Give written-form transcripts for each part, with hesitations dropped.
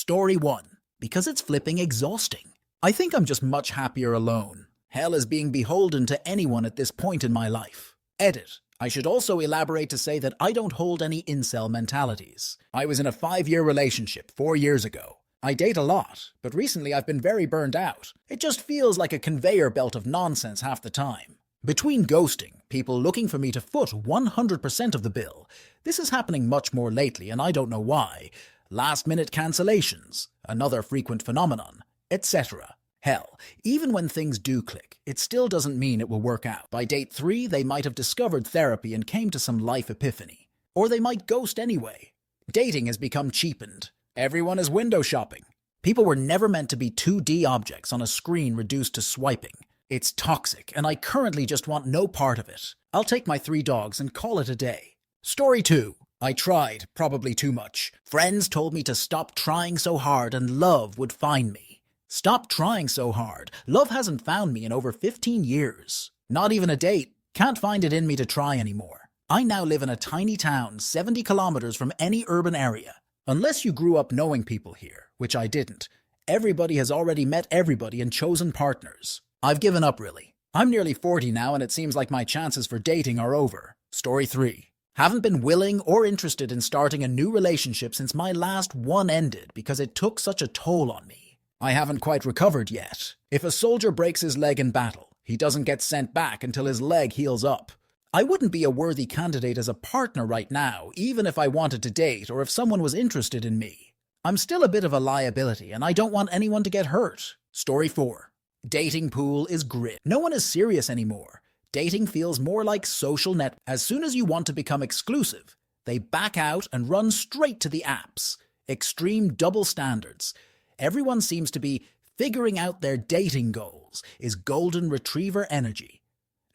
Story 1. Because it's flipping exhausting. I think I'm just much happier alone. Hell is being beholden to anyone at this point in my life. Edit. I should also elaborate to say that I don't hold any incel mentalities. I was in a 5-year relationship 4 years ago. I date a lot, but recently I've been very burned out. It just feels like a conveyor belt of nonsense half the time. Between ghosting, people looking for me to foot 100% of the bill, this is happening much more lately and I don't know why. Last-minute cancellations, another frequent phenomenon, etc. Hell, even when things do click, it still doesn't mean it will work out. By date 3, they might have discovered therapy and came to some life epiphany. Or they might ghost anyway. Dating has become cheapened. Everyone is window shopping. People were never meant to be 2D objects on a screen reduced to swiping. It's toxic, and I currently just want no part of it. I'll take my 3 dogs and call it a day. Story 2. I tried, probably too much. Friends told me to stop trying so hard and love would find me. Stop trying so hard. Love hasn't found me in over 15 years. Not even a date. Can't find it in me to try anymore. I now live in a tiny town 70 kilometers from any urban area. Unless you grew up knowing people here, which I didn't, everybody has already met everybody and chosen partners. I've given up really. I'm nearly 40 now and it seems like my chances for dating are over. Story 3. Haven't been willing or interested in starting a new relationship since my last one ended because it took such a toll on me. I haven't quite recovered yet. If a soldier breaks his leg in battle, he doesn't get sent back until his leg heals up. I wouldn't be a worthy candidate as a partner right now, even if I wanted to date or if someone was interested in me. I'm still a bit of a liability and I don't want anyone to get hurt. Story 4. Dating pool is grit. No one is serious anymore. Dating feels more like social net. As soon as you want to become exclusive, they back out and run straight to the apps. Extreme double standards. Everyone seems to be figuring out their dating goals is golden retriever energy.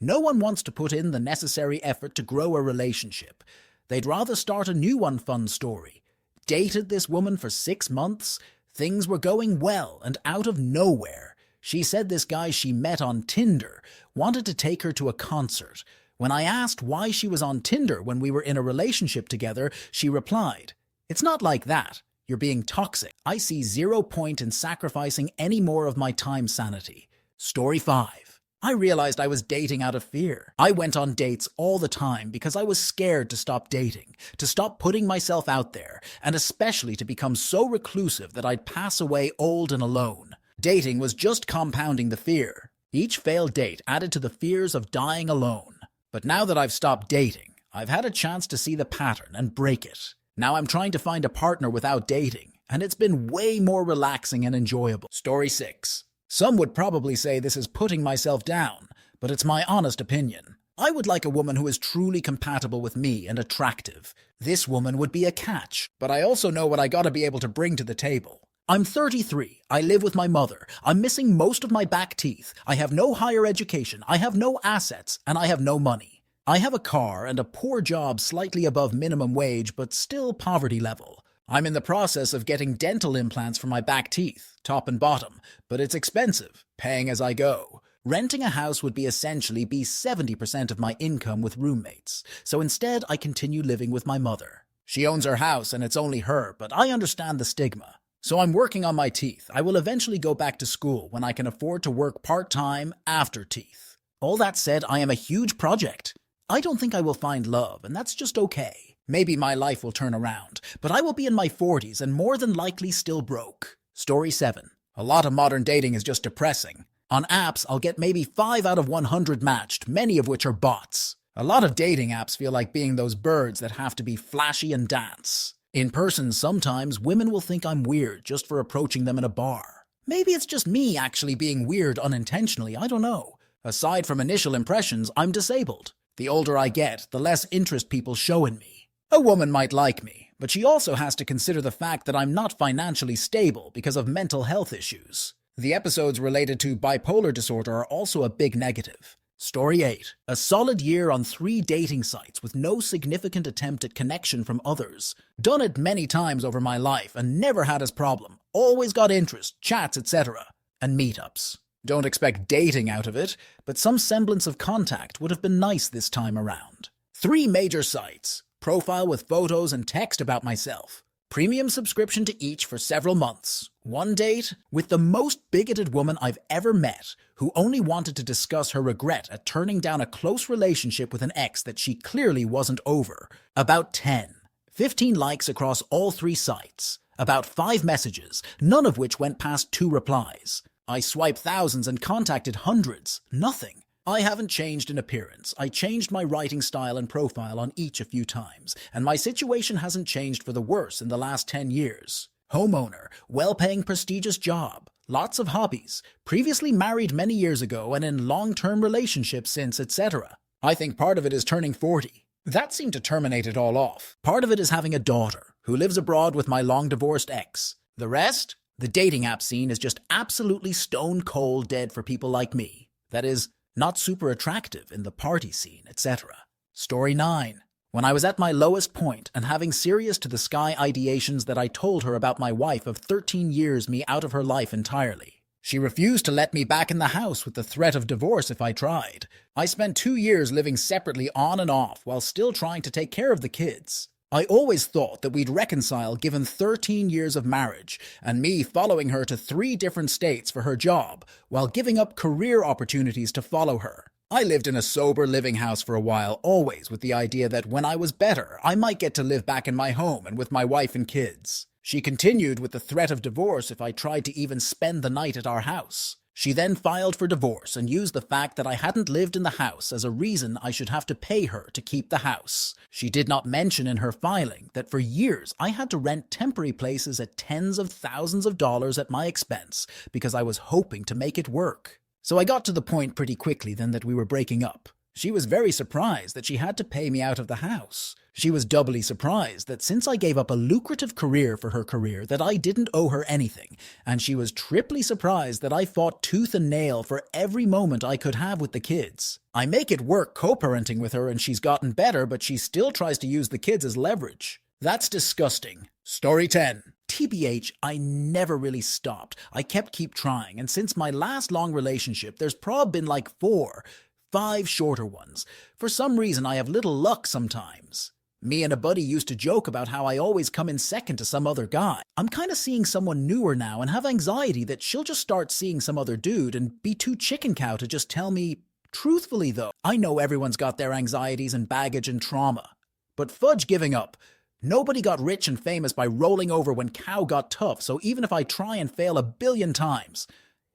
No one wants to put in the necessary effort to grow a relationship. They'd rather start a new one fun story. Dated this woman for 6 months. Things were going well and out of nowhere. She said this guy she met on Tinder wanted to take her to a concert. When I asked why she was on Tinder when we were in a relationship together, she replied, "It's not like that. You're being toxic. I see 0 point in sacrificing any more of my time sanity." Story 5. I realized I was dating out of fear. I went on dates all the time because I was scared to stop dating, to stop putting myself out there, and especially to become so reclusive that I'd pass away old and alone. Dating was just compounding the fear. Each failed date added to the fears of dying alone. But now that I've stopped dating, I've had a chance to see the pattern and break it. Now I'm trying to find a partner without dating, and it's been way more relaxing and enjoyable. Story 6. Some would probably say this is putting myself down, but it's my honest opinion. I would like a woman who is truly compatible with me and attractive. This woman would be a catch, but I also know what I gotta be able to bring to the table. I'm 33, I live with my mother, I'm missing most of my back teeth, I have no higher education, I have no assets, and I have no money. I have a car and a poor job slightly above minimum wage but still poverty level. I'm in the process of getting dental implants for my back teeth, top and bottom, but it's expensive, paying as I go. Renting a house would be essentially 70% of my income with roommates, so instead I continue living with my mother. She owns her house and it's only her, but I understand the stigma. So I'm working on my teeth. I will eventually go back to school when I can afford to work part-time after teeth. All that said, I am a huge project. I don't think I will find love, and that's just okay. Maybe my life will turn around, but I will be in my 40s and more than likely still broke. Story 7. A lot of modern dating is just depressing. On apps, I'll get maybe 5 out of 100 matched, many of which are bots. A lot of dating apps feel like being those birds that have to be flashy and dance. In person, sometimes women will think I'm weird just for approaching them in a bar. Maybe it's just me actually being weird unintentionally, I don't know. Aside from initial impressions, I'm disabled. The older I get, the less interest people show in me. A woman might like me, but she also has to consider the fact that I'm not financially stable because of mental health issues. The episodes related to bipolar disorder are also a big negative. Story 8. A solid year on 3 dating sites with no significant attempt at connection from others. Done it many times over my life and never had as problem. Always got interest, chats, etc. And meetups. Don't expect dating out of it, but some semblance of contact would have been nice this time around. 3 major sites. Profile with photos and text about myself. Premium subscription to each for several months. One date with the most bigoted woman I've ever met, who only wanted to discuss her regret at turning down a close relationship with an ex that she clearly wasn't over. About 10. 15 likes across all 3 sites. About 5 messages, none of which went past 2 replies. I swiped thousands and contacted hundreds. Nothing. I haven't changed in appearance. I changed my writing style and profile on each a few times, and my situation hasn't changed for the worse in the last 10 years. Homeowner, well-paying prestigious job, lots of hobbies, previously married many years ago and in long-term relationships since, etc. I think part of it is turning 40. That seemed to terminate it all off. Part of it is having a daughter who lives abroad with my long-divorced ex. The rest? The dating app scene is just absolutely stone cold dead for people like me. That is, not super attractive in the party scene, etc. Story 9. When I was at my lowest point and having serious to the sky ideations that I told her about my wife of 13 years me out of her life entirely. She refused to let me back in the house with the threat of divorce if I tried. I spent 2 years living separately on and off while still trying to take care of the kids. I always thought that we'd reconcile given 13 years of marriage and me following her to 3 different states for her job while giving up career opportunities to follow her. I lived in a sober living house for a while, always with the idea that when I was better, I might get to live back in my home and with my wife and kids. She continued with the threat of divorce if I tried to even spend the night at our house. She then filed for divorce and used the fact that I hadn't lived in the house as a reason I should have to pay her to keep the house. She did not mention in her filing that for years I had to rent temporary places at tens of thousands of dollars at my expense because I was hoping to make it work. So I got to the point pretty quickly then that we were breaking up. She was very surprised that she had to pay me out of the house. She was doubly surprised that since I gave up a lucrative career for her career that I didn't owe her anything, and she was triply surprised that I fought tooth and nail for every moment I could have with the kids. I make it work co-parenting with her and she's gotten better, but she still tries to use the kids as leverage. That's disgusting. Story 10. TBH, I never really stopped. I keep trying, and since my last long relationship, there's probably been like 5 shorter ones. For some reason, I have little luck sometimes. Me and a buddy used to joke about how I always come in second to some other guy. I'm kind of seeing someone newer now and have anxiety that she'll just start seeing some other dude and be too chicken cow to just tell me. Truthfully though, I know everyone's got their anxieties and baggage and trauma. But fudge giving up. Nobody got rich and famous by rolling over when cow got tough, so even if I try and fail 1 billion times,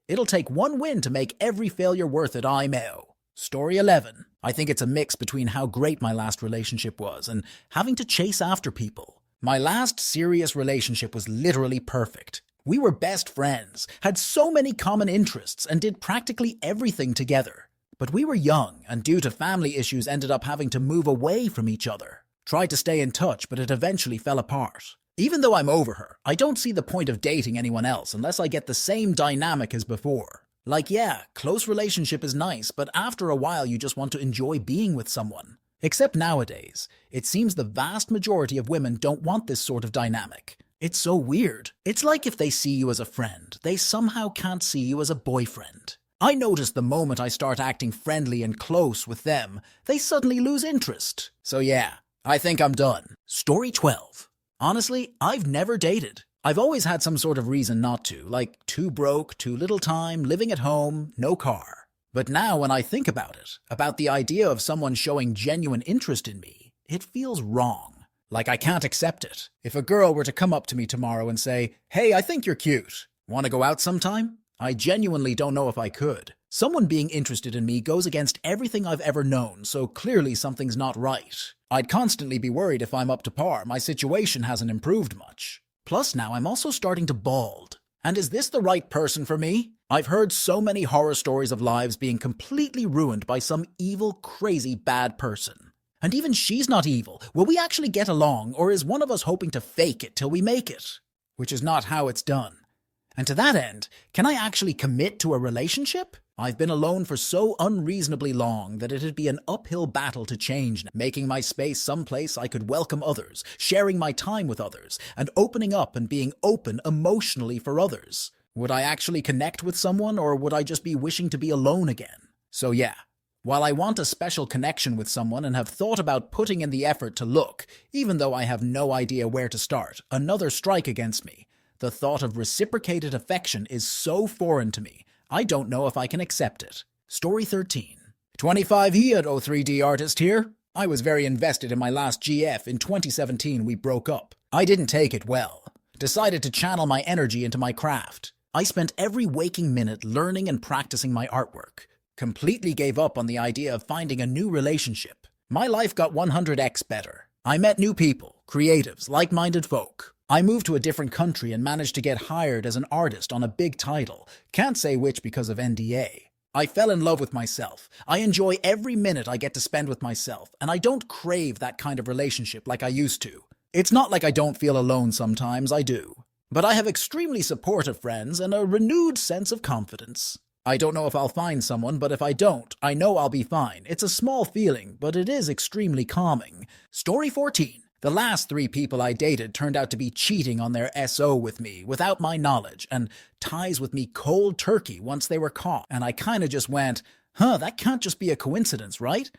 it'll take one win to make every failure worth it, I know. Story 11. I think it's a mix between how great my last relationship was and having to chase after people. My last serious relationship was literally perfect. We were best friends, had so many common interests, and did practically everything together. But we were young, and due to family issues ended up having to move away from each other. Tried to stay in touch, but it eventually fell apart. Even though I'm over her, I don't see the point of dating anyone else unless I get the same dynamic as before. Like, yeah, close relationship is nice, but after a while you just want to enjoy being with someone. Except nowadays, it seems the vast majority of women don't want this sort of dynamic. It's so weird. It's like if they see you as a friend, they somehow can't see you as a boyfriend. I notice the moment I start acting friendly and close with them, they suddenly lose interest. So yeah, I think I'm done. Story 12. Honestly, I've never dated. I've always had some sort of reason not to, like too broke, too little time, living at home, no car. But now when I think about it, about the idea of someone showing genuine interest in me, it feels wrong. Like I can't accept it. If a girl were to come up to me tomorrow and say, "Hey, I think you're cute. Want to go out sometime?" I genuinely don't know if I could. Someone being interested in me goes against everything I've ever known, so clearly something's not right. I'd constantly be worried if I'm up to par. My situation hasn't improved much. Plus now I'm also starting to bald. And is this the right person for me? I've heard so many horror stories of lives being completely ruined by some evil, crazy, bad person. And even she's not evil. Will we actually get along, or is one of us hoping to fake it till we make it? Which is not how it's done. And to that end, can I actually commit to a relationship? I've been alone for so unreasonably long that it'd be an uphill battle to change, making my space someplace I could welcome others, sharing my time with others, and opening up and being open emotionally for others. Would I actually connect with someone, or would I just be wishing to be alone again? So yeah, While I want a special connection with someone and have thought about putting in the effort to look, even though I have no idea where to start, another strike against me. The thought of reciprocated affection is so foreign to me, I don't know if I can accept it. Story 13. 25 Heat 03D artist here. I was very invested in my last GF. In 2017 we broke up. I didn't take it well. Decided to channel my energy into my craft. I spent every waking minute learning and practicing my artwork. Completely gave up on the idea of finding a new relationship. My life got 100x better. I met new people, creatives, like-minded folk. I moved to a different country and managed to get hired as an artist on a big title. Can't say which because of NDA. I fell in love with myself. I enjoy every minute I get to spend with myself, and I don't crave that kind of relationship like I used to. It's not like I don't feel alone sometimes, I do. But I have extremely supportive friends and a renewed sense of confidence. I don't know if I'll find someone, but if I don't, I know I'll be fine. It's a small feeling, but it is extremely calming. Story 14. The last 3 people I dated turned out to be cheating on their SO with me without my knowledge and ties with me cold turkey once they were caught. And I kinda just went, that can't just be a coincidence, right?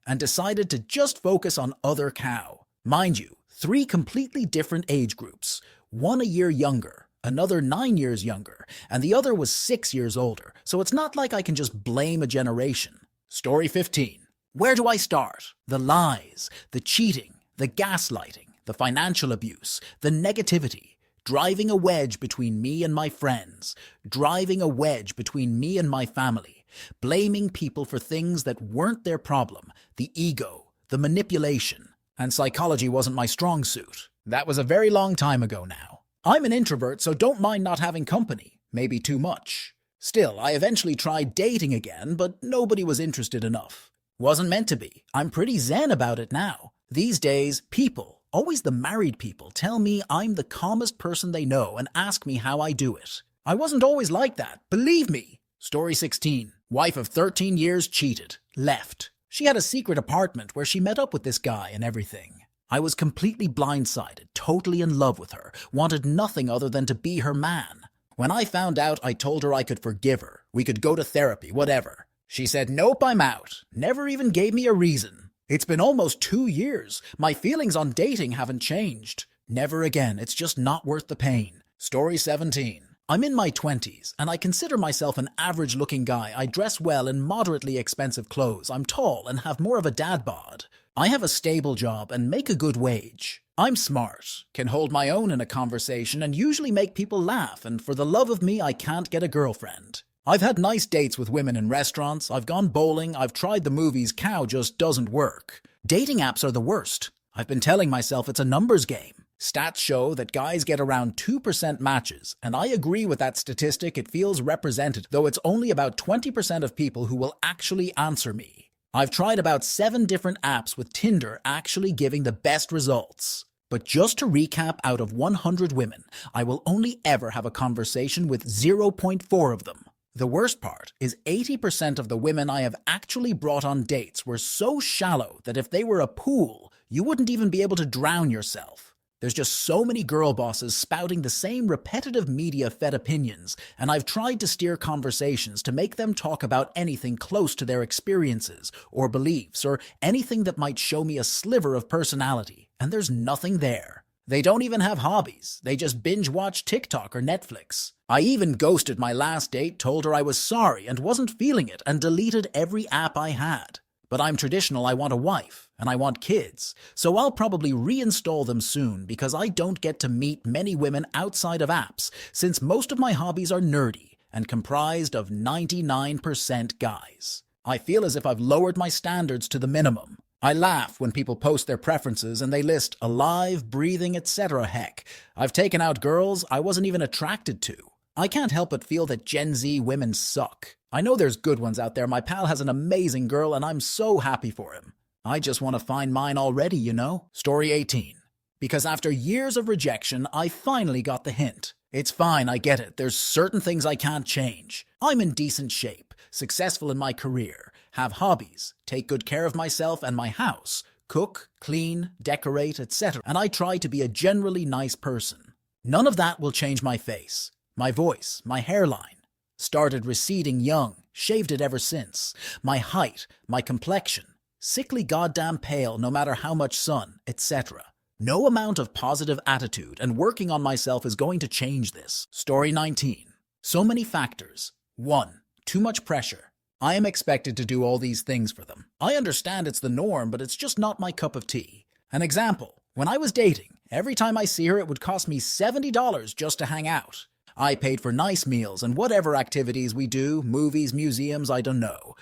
And decided to just focus on other cow. Mind you, 3 completely different age groups. One a year younger, another 9 years younger, and the other was 6 years older. So it's not like I can just blame a generation. Story 15. Where do I start? The lies, the cheating, the gaslighting, the financial abuse, the negativity, driving a wedge between me and my friends, driving a wedge between me and my family, blaming people for things that weren't their problem, the ego, the manipulation, and psychology wasn't my strong suit. That was a very long time ago now. I'm an introvert, so don't mind not having company, maybe too much. Still, I eventually tried dating again, but nobody was interested enough. Wasn't meant to be. I'm pretty zen about it now. These days, people, always the married people, tell me I'm the calmest person they know and ask me how I do it. I wasn't always like that, believe me. Story 16. Wife of 13 years cheated. Left. She had a secret apartment where she met up with this guy and everything. I was completely blindsided, totally in love with her, wanted nothing other than to be her man. When I found out, I told her I could forgive her. We could go to therapy, whatever. She said, nope, I'm out. Never even gave me a reason. It's been almost 2 years. My feelings on dating haven't changed. Never again. It's just not worth the pain. Story 17. I'm in my 20s, and I consider myself an average-looking guy. I dress well in moderately expensive clothes. I'm tall and have more of a dad bod. I have a stable job and make a good wage. I'm smart, can hold my own in a conversation, and usually make people laugh, and for the love of me, I can't get a girlfriend. I've had nice dates with women in restaurants, I've gone bowling, I've tried the movies, cow just doesn't work. Dating apps are the worst. I've been telling myself it's a numbers game. Stats show that guys get around 2% matches, and I agree with that statistic. It feels represented, though it's only about 20% of people who will actually answer me. I've tried about 7 different apps with Tinder actually giving the best results. But just to recap, out of 100 women, I will only ever have a conversation with 0.4 of them. The worst part is 80% of the women I have actually brought on dates were so shallow that if they were a pool, you wouldn't even be able to drown yourself. There's just so many girl bosses spouting the same repetitive media-fed opinions, and I've tried to steer conversations to make them talk about anything close to their experiences or beliefs or anything that might show me a sliver of personality, and there's nothing there. They don't even have hobbies. They just binge-watch TikTok or Netflix. I even ghosted my last date, told her I was sorry and wasn't feeling it, and deleted every app I had. But I'm traditional, I want a wife, and I want kids, so I'll probably reinstall them soon because I don't get to meet many women outside of apps, since most of my hobbies are nerdy and comprised of 99% guys. I feel as if I've lowered my standards to the minimum. I laugh when people post their preferences and they list alive, breathing, etc. Heck, I've taken out girls I wasn't even attracted to. I can't help but feel that Gen Z women suck. I know there's good ones out there. My pal has an amazing girl and I'm so happy for him. I just want to find mine already, you know? Story 18. Because after years of rejection, I finally got the hint. It's fine, I get it. There's certain things I can't change. I'm in decent shape, successful in my career, have hobbies, take good care of myself and my house, cook, clean, decorate, etc. And I try to be a generally nice person. None of that will change my face, my voice, my hairline. Started receding young, shaved it ever since. My height, my complexion, sickly goddamn pale no matter how much sun, etc. No amount of positive attitude and working on myself is going to change this. Story 19. So many factors. 1. Too much pressure. I am expected to do all these things for them. I understand it's the norm, but it's just not my cup of tea. An example. When I was dating, every time I see her it would cost me $70 just to hang out. I paid for nice meals and whatever activities we do, movies, museums, I don't know.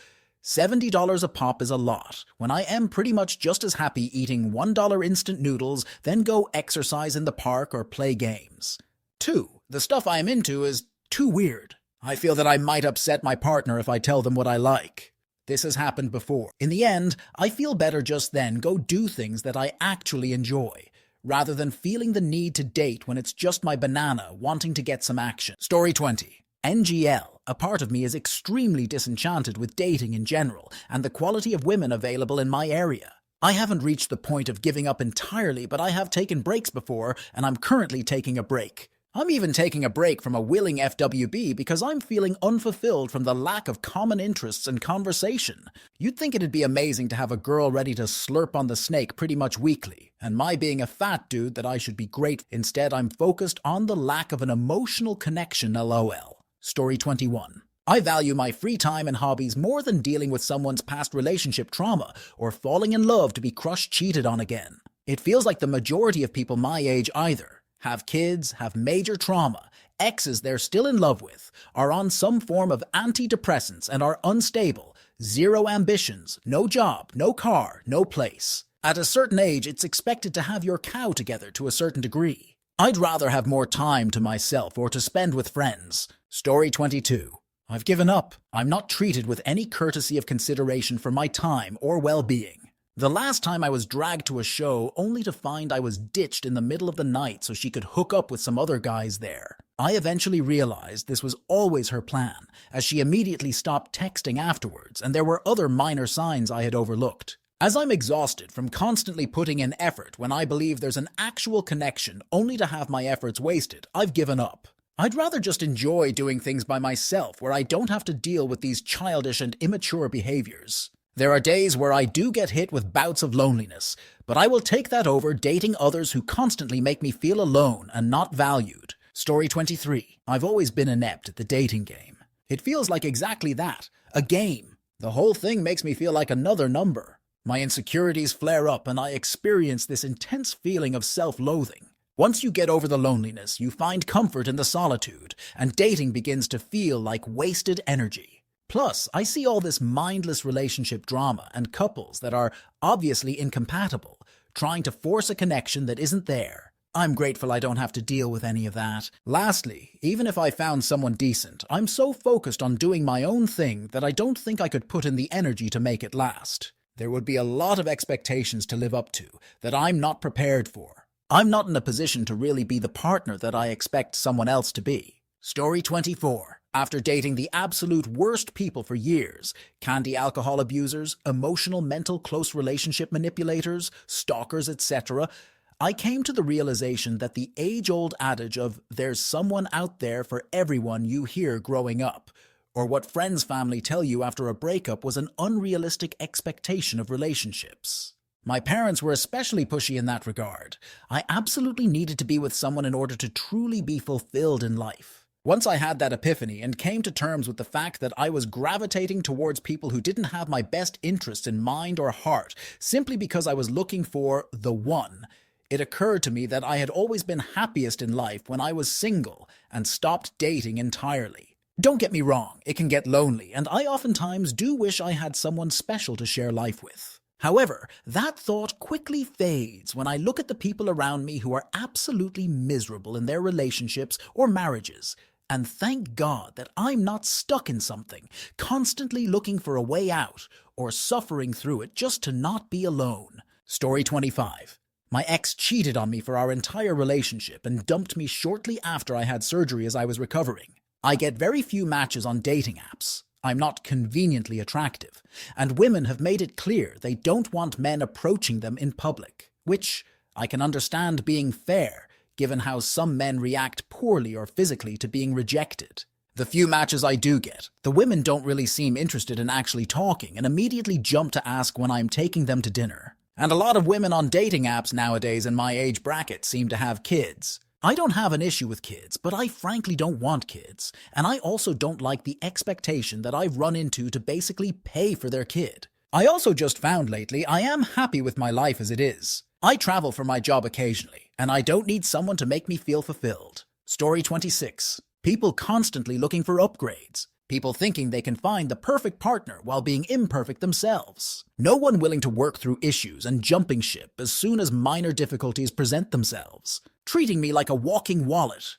$70 a pop is a lot, when I am pretty much just as happy eating $1 instant noodles, then go exercise in the park or play games. 2. The stuff I am into is too weird. I feel that I might upset my partner if I tell them what I like. This has happened before. In the end, I feel better just then go do things that I actually enjoy, rather than feeling the need to date when it's just my banana wanting to get some action. Story 20. NGL. A part of me is extremely disenchanted with dating in general and the quality of women available in my area. I haven't reached the point of giving up entirely, but I have taken breaks before, and I'm currently taking a break. I'm even taking a break from a willing FWB because I'm feeling unfulfilled from the lack of common interests and conversation. You'd think it'd be amazing to have a girl ready to slurp on the snake pretty much weekly, and my being a fat dude that I should be great. Instead, I'm focused on the lack of an emotional connection, lol. Story 21. I value my free time and hobbies more than dealing with someone's past relationship trauma or falling in love to be cheated on again. It feels like the majority of people my age either have kids, have major trauma, exes they're still in love with, are on some form of antidepressants and are unstable, zero ambitions, no job, no car, no place. At a certain age, it's expected to have your cow together to a certain degree. I'd rather have more time to myself or to spend with friends. Story 22. I've given up. I'm not treated with any courtesy of consideration for my time or well-being. The last time I was dragged to a show only to find I was ditched in the middle of the night so she could hook up with some other guys there. I eventually realized this was always her plan, as she immediately stopped texting afterwards, and there were other minor signs I had overlooked. As I'm exhausted from constantly putting in effort when I believe there's an actual connection only to have my efforts wasted, I've given up. I'd rather just enjoy doing things by myself where I don't have to deal with these childish and immature behaviors. There are days where I do get hit with bouts of loneliness, but I will take that over dating others who constantly make me feel alone and not valued. Story 23. I've always been inept at the dating game. It feels like exactly that, a game. The whole thing makes me feel like another number. My insecurities flare up and I experience this intense feeling of self-loathing. Once you get over the loneliness, you find comfort in the solitude, and dating begins to feel like wasted energy. Plus, I see all this mindless relationship drama and couples that are obviously incompatible, trying to force a connection that isn't there. I'm grateful I don't have to deal with any of that. Lastly, even if I found someone decent, I'm so focused on doing my own thing that I don't think I could put in the energy to make it last. There would be a lot of expectations to live up to that I'm not prepared for. I'm not in a position to really be the partner that I expect someone else to be. Story 24. After dating the absolute worst people for years, candy alcohol abusers, emotional mental close relationship manipulators, stalkers, etc., I came to the realization that the age-old adage of "there's someone out there for everyone" you hear growing up, or what friends' family tell you after a breakup, was an unrealistic expectation of relationships. My parents were especially pushy in that regard. I absolutely needed to be with someone in order to truly be fulfilled in life. Once I had that epiphany and came to terms with the fact that I was gravitating towards people who didn't have my best interests in mind or heart, simply because I was looking for the one, it occurred to me that I had always been happiest in life when I was single and stopped dating entirely. Don't get me wrong, it can get lonely, and I oftentimes do wish I had someone special to share life with. However, that thought quickly fades when I look at the people around me who are absolutely miserable in their relationships or marriages, and thank God that I'm not stuck in something, constantly looking for a way out, or suffering through it just to not be alone. Story 25. My ex cheated on me for our entire relationship and dumped me shortly after I had surgery as I was recovering. I get very few matches on dating apps. I'm not conveniently attractive, and women have made it clear they don't want men approaching them in public, which I can understand being fair, given how some men react poorly or physically to being rejected. The few matches I do get, the women don't really seem interested in actually talking and immediately jump to ask when I'm taking them to dinner. And a lot of women on dating apps nowadays in my age bracket seem to have kids. I don't have an issue with kids, but I frankly don't want kids. And I also don't like the expectation that I've run into to basically pay for their kid. I also just found lately I am happy with my life as it is. I travel for my job occasionally, and I don't need someone to make me feel fulfilled. Story 26. People constantly looking for upgrades. People thinking they can find the perfect partner while being imperfect themselves. No one willing to work through issues and jumping ship as soon as minor difficulties present themselves. Treating me like a walking wallet.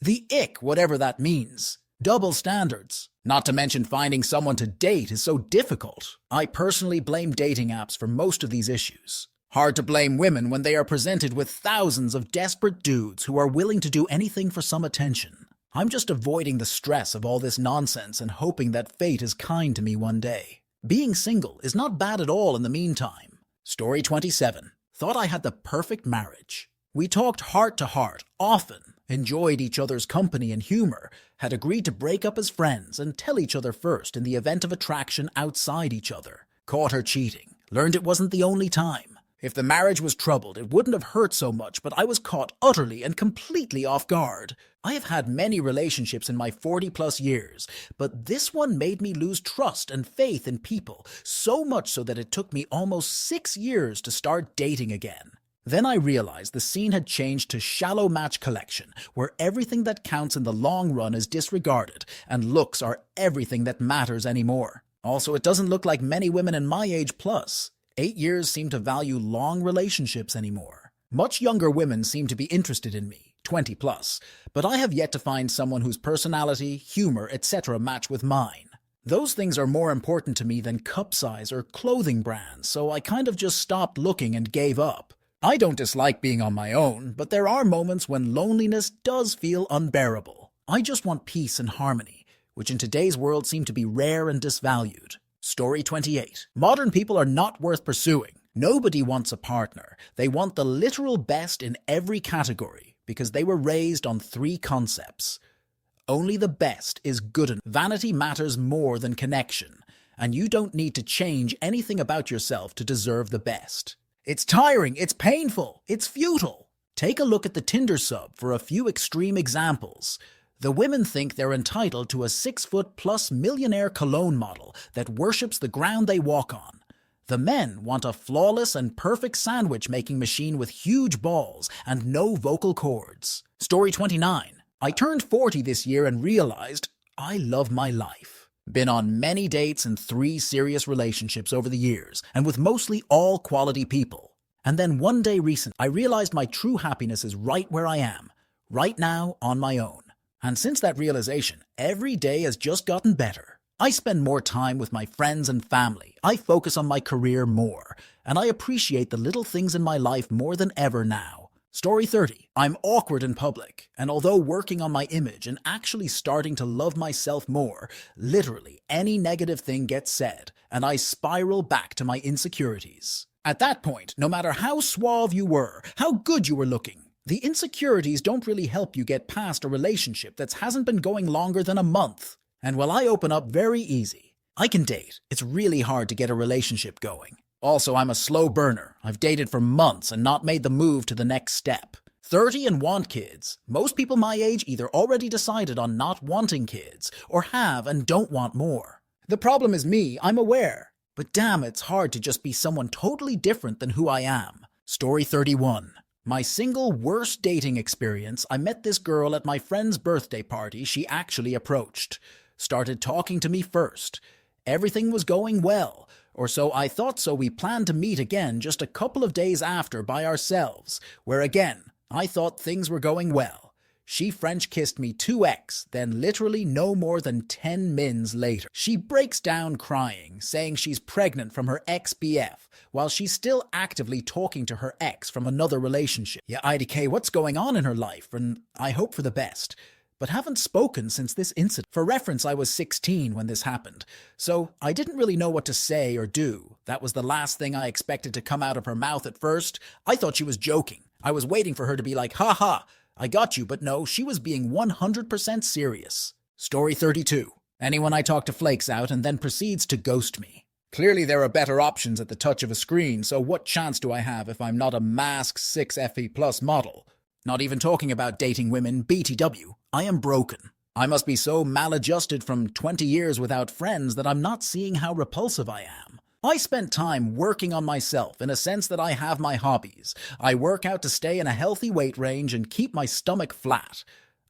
The ick, whatever that means. Double standards. Not to mention finding someone to date is so difficult. I personally blame dating apps for most of these issues. Hard to blame women when they are presented with thousands of desperate dudes who are willing to do anything for some attention. I'm just avoiding the stress of all this nonsense and hoping that fate is kind to me one day. Being single is not bad at all in the meantime. Story 27. Thought I had the perfect marriage. We talked heart to heart, often, enjoyed each other's company and humor, had agreed to break up as friends and tell each other first in the event of attraction outside each other. Caught her cheating. Learned it wasn't the only time. If the marriage was troubled, it wouldn't have hurt so much, but I was caught utterly and completely off guard. I have had many relationships in my 40-plus years, but this one made me lose trust and faith in people, so much so that it took me almost 6 years to start dating again. Then I realized the scene had changed to shallow match collection, where everything that counts in the long run is disregarded, and looks are everything that matters anymore. Also, it doesn't look like many women in my age plus. 8 years seem to value long relationships anymore. Much younger women seem to be interested in me, 20 plus, but I have yet to find someone whose personality, humor, etc. match with mine. Those things are more important to me than cup size or clothing brands, so I kind of just stopped looking and gave up. I don't dislike being on my own, but there are moments when loneliness does feel unbearable. I just want peace and harmony, which in today's world seem to be rare and disvalued. Story 28. Modern people are not worth pursuing. Nobody wants a partner. They want the literal best in every category because they were raised on 3 concepts. Only the best is good enough. Vanity matters more than connection, and you don't need to change anything about yourself to deserve the best. It's tiring, it's painful, it's futile. Take a look at the Tinder sub for a few extreme examples. The women think they're entitled to a 6-foot-plus millionaire cologne model that worships the ground they walk on. The men want a flawless and perfect sandwich-making machine with huge balls and no vocal cords. Story 29. I turned 40 this year and realized I love my life. Been on many dates and 3 serious relationships over the years, and with mostly all quality people. And then one day recently, I realized my true happiness is right where I am, right now on my own. And since that realization, every day has just gotten better. I spend more time with my friends and family, I focus on my career more, and I appreciate the little things in my life more than ever now. Story 30. I'm awkward in public, and although working on my image and actually starting to love myself more, literally any negative thing gets said, and I spiral back to my insecurities. At that point, no matter how suave you were, how good you were looking, the insecurities don't really help you get past a relationship that hasn't been going longer than a month. And while I open up very easy, I can date. It's really hard to get a relationship going. Also, I'm a slow burner. I've dated for months and not made the move to the next step. 30 and want kids. Most people my age either already decided on not wanting kids or have and don't want more. The problem is me, I'm aware. But damn, it's hard to just be someone totally different than who I am. Story 31. My single worst dating experience, I met this girl at my friend's birthday party she actually approached. Started talking to me first. Everything was going well, or so I thought, so we planned to meet again just a couple of days after by ourselves, where again, I thought things were going well. She French kissed me 2x, then literally no more than 10 mins later. She breaks down crying, saying she's pregnant from her ex-BF, while she's still actively talking to her ex from another relationship. Yeah, IDK, what's going on in her life? And I hope for the best. But haven't spoken since this incident. For reference, I was 16 when this happened, so I didn't really know what to say or do. That was the last thing I expected to come out of her mouth at first. I thought she was joking. I was waiting for her to be like, ha ha, I got you, but no, she was being 100% serious. Story 32. Anyone I talk to flakes out and then proceeds to ghost me. Clearly there are better options at the touch of a screen, so what chance do I have if I'm not a masked 6FE plus model? Not even talking about dating women, BTW, I am broken. I must be so maladjusted from 20 years without friends that I'm not seeing how repulsive I am. I spent time working on myself in a sense that I have my hobbies. I work out to stay in a healthy weight range and keep my stomach flat.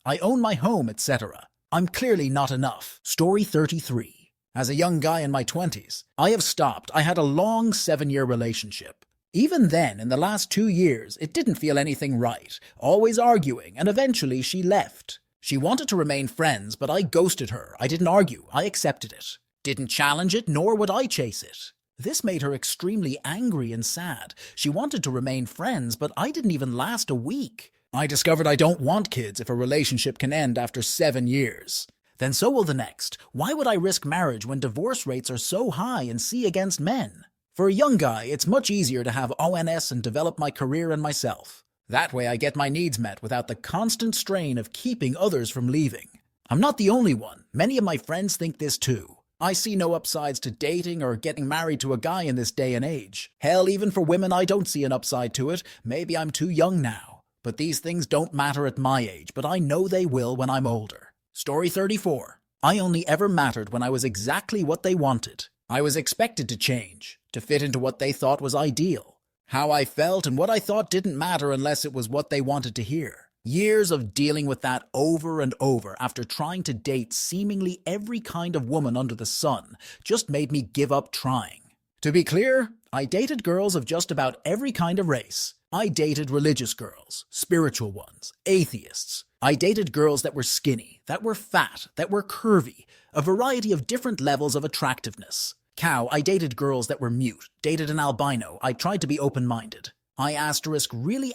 I own my home, etc. I'm clearly not enough. Story 33. As a young guy in my 20s, I have stopped. I had a long 7-year relationship. Even then, in the last 2 years, it didn't feel anything right. Always arguing, and eventually she left. She wanted to remain friends, but I ghosted her. I didn't argue. I accepted it. Didn't challenge it, nor would I chase it. This made her extremely angry and sad. She wanted to remain friends, but I didn't even last a week. I discovered I don't want kids if a relationship can end after 7 years. Then so will the next. Why would I risk marriage when divorce rates are so high in C against men? For a young guy, it's much easier to have ONS and develop my career and myself. That way I get my needs met without the constant strain of keeping others from leaving. I'm not the only one. Many of my friends think this too. I see no upsides to dating or getting married to a guy in this day and age. Hell, even for women I don't see an upside to it. Maybe I'm too young now. But these things don't matter at my age, but I know they will when I'm older. Story 34. I only ever mattered when I was exactly what they wanted. I was expected to change, to fit into what they thought was ideal. How I felt and what I thought didn't matter unless it was what they wanted to hear. Years of dealing with that over and over after trying to date seemingly every kind of woman under the sun just made me give up trying. To be clear, I dated girls of just about every kind of race. I dated religious girls, spiritual ones, atheists. I dated girls that were skinny, that were fat, that were curvy, a variety of different levels of attractiveness. I dated girls that were mute, dated an albino. I tried to be open-minded. I really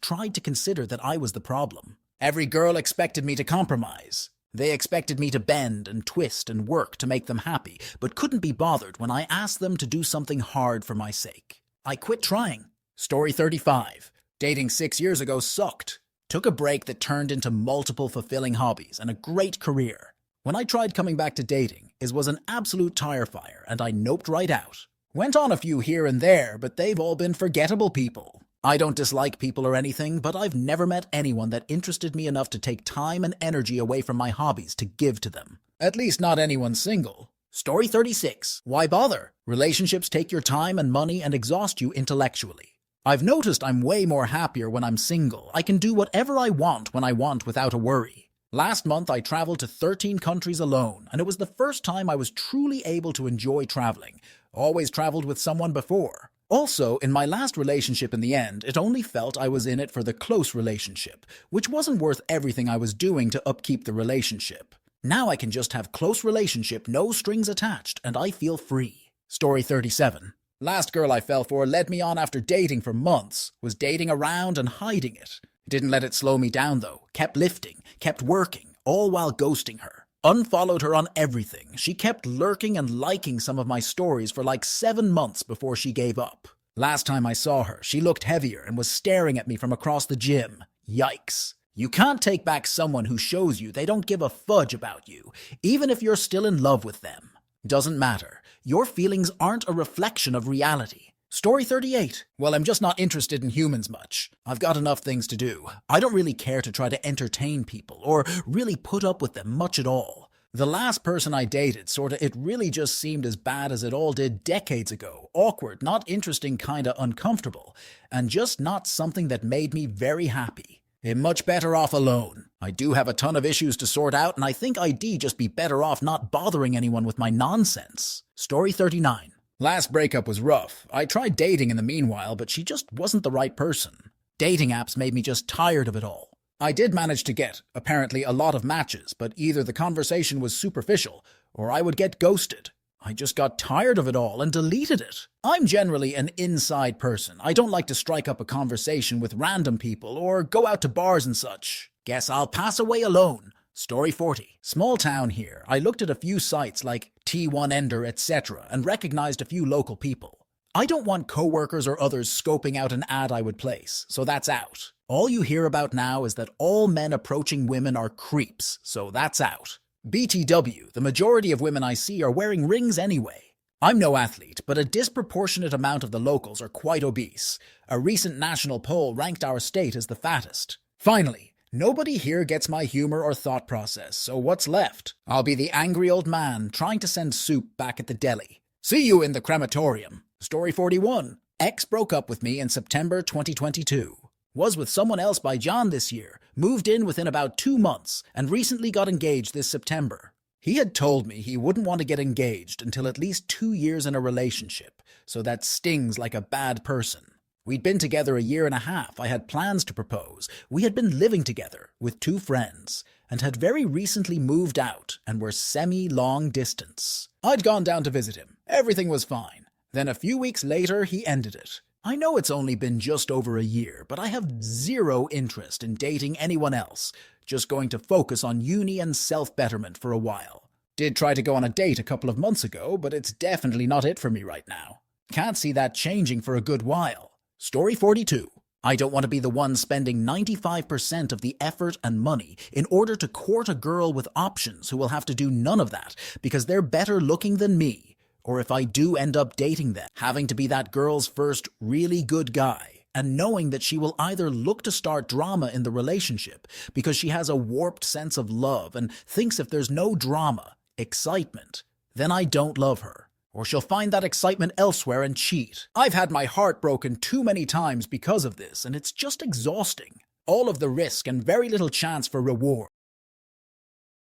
tried to consider that I was the problem. Every girl expected me to compromise. They expected me to bend and twist and work to make them happy, but couldn't be bothered when I asked them to do something hard for my sake. I quit trying. Story 35. Dating 6 years ago sucked. Took a break that turned into multiple fulfilling hobbies and a great career. When I tried coming back to dating, it was an absolute tire fire and I noped right out. Went on a few here and there, but they've all been forgettable people. I don't dislike people or anything, but I've never met anyone that interested me enough to take time and energy away from my hobbies to give to them. At least not anyone single. Story 36. Why bother? Relationships take your time and money and exhaust you intellectually. I've noticed I'm way more happier when I'm single. I can do whatever I want when I want without a worry. Last month I traveled to 13 countries alone, and it was the first time I was truly able to enjoy traveling. Always traveled with someone before. Also, in my last relationship in the end, it only felt I was in it for the close relationship, which wasn't worth everything I was doing to upkeep the relationship. Now I can just have close relationship, no strings attached, and I feel free. Story 37. Last girl I fell for led me on after dating for months, was dating around and hiding it. Didn't let it slow me down though, kept lifting, kept working, all while ghosting her. Unfollowed her on everything. She kept lurking and liking some of my stories for like 7 months before she gave up. Last time I saw her, she looked heavier and was staring at me from across the gym. Yikes. You can't take back someone who shows you they don't give a fudge about you, even if you're still in love with them. Doesn't matter. Your feelings aren't a reflection of reality. Story 38. Well, I'm just not interested in humans much. I've got enough things to do. I don't really care to try to entertain people or really put up with them much at all. The last person I dated, it really just seemed as bad as it all did decades ago. Awkward, not interesting, kinda uncomfortable, and just not something that made me very happy. I'm much better off alone. I do have a ton of issues to sort out, and I think I'd just be better off not bothering anyone with my nonsense. Story 39. Last breakup was rough. I tried dating in the meanwhile, but she just wasn't the right person. Dating apps made me just tired of it all. I did manage to get, apparently, a lot of matches, but either the conversation was superficial, or I would get ghosted. I just got tired of it all and deleted it. I'm generally an inside person. I don't like to strike up a conversation with random people or go out to bars and such. Guess I'll pass away alone. Story 40. Small town here. I looked at a few sites like T1Ender, etc. and recognized a few local people. I don't want coworkers or others scoping out an ad I would place, so that's out. All you hear about now is that all men approaching women are creeps, so that's out. BTW, the majority of women I see are wearing rings anyway. I'm no athlete, but a disproportionate amount of the locals are quite obese. A recent national poll ranked our state as the fattest. Finally, nobody here gets my humor or thought process, so what's left? I'll be the angry old man trying to send soup back at the deli. See you in the crematorium. Story 41. Ex broke up with me in September 2022. Was with someone else by John this year, moved in within about 2 months, and recently got engaged this September. He had told me he wouldn't want to get engaged until at least 2 years in a relationship, so that stings like a bad person. We'd been together a year and a half. I had plans to propose. We had been living together with 2 friends and had very recently moved out and were semi-long distance. I'd gone down to visit him. Everything was fine. Then a few weeks later, he ended it. I know it's only been just over a year, but I have zero interest in dating anyone else. Just going to focus on uni and self-betterment for a while. Did try to go on a date a couple of months ago, but it's definitely not it for me right now. Can't see that changing for a good while. Story 42. I don't want to be the one spending 95% of the effort and money in order to court a girl with options who will have to do none of that because they're better looking than me. Or if I do end up dating them, having to be that girl's first really good guy. And knowing that she will either look to start drama in the relationship because she has a warped sense of love and thinks if there's no drama, excitement, then I don't love her. Or she'll find that excitement elsewhere and cheat. I've had my heart broken too many times because of this, and it's just exhausting. All of the risk and very little chance for reward.